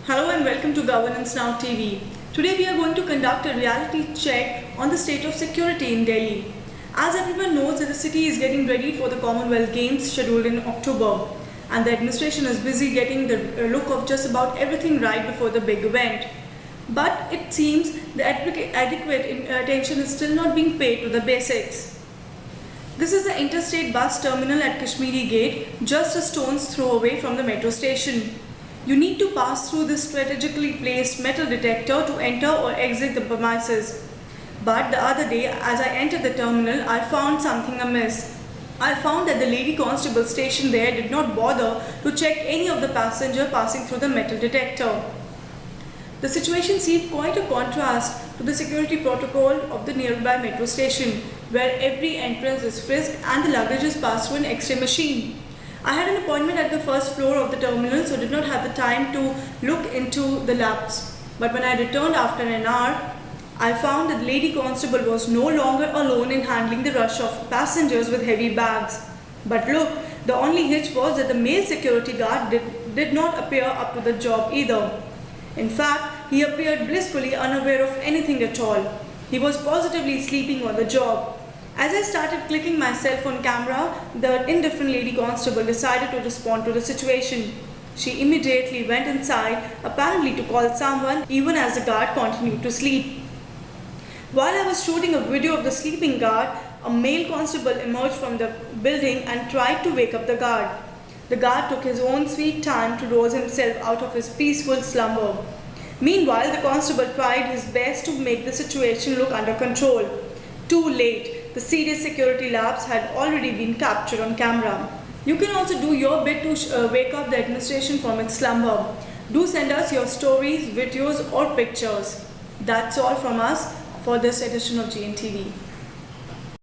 Hello and welcome to Governance Now TV. Today we are going to conduct a reality check on the state of security in Delhi. As everyone knows that the city is getting ready for the Commonwealth Games scheduled in October, and the administration is busy getting the look of just about everything right before the big event. But it seems the adequate attention is still not being paid to the basics. This is the interstate bus terminal at Kashmiri Gate, just a stone's throw away from the metro station. You need to pass through this strategically placed metal detector to enter or exit the premises. But the other day, as I entered the terminal, I found something amiss. I found that the lady constable stationed there did not bother to check any of the passengers passing through the metal detector. The situation seemed quite a contrast to the security protocol of the nearby metro station, where every entrance is frisked and the luggage is passed through an X-ray machine. I had an appointment at the first floor of the terminal, so did not have the time to look into the labs. But when I returned after an hour, I found that the lady constable was no longer alone in handling the rush of passengers with heavy bags. But look, the only hitch was that the male security guard did not appear up to the job either. In fact, he appeared blissfully unaware of anything at all. He was positively sleeping on the job. As I started clicking my cell phone camera, the indifferent lady constable decided to respond to the situation. She immediately went inside, apparently to call someone, even as the guard continued to sleep. While I was shooting a video of the sleeping guard, a male constable emerged from the building and tried to wake up the guard. The guard took his own sweet time to rouse himself out of his peaceful slumber. Meanwhile, the constable tried his best to make the situation look under control. Too late, the serious security lapse had already been captured on camera. You can also do your bit to wake up the administration from its slumber. Do send us your stories, videos or pictures. That's all from us for this edition of GNTV.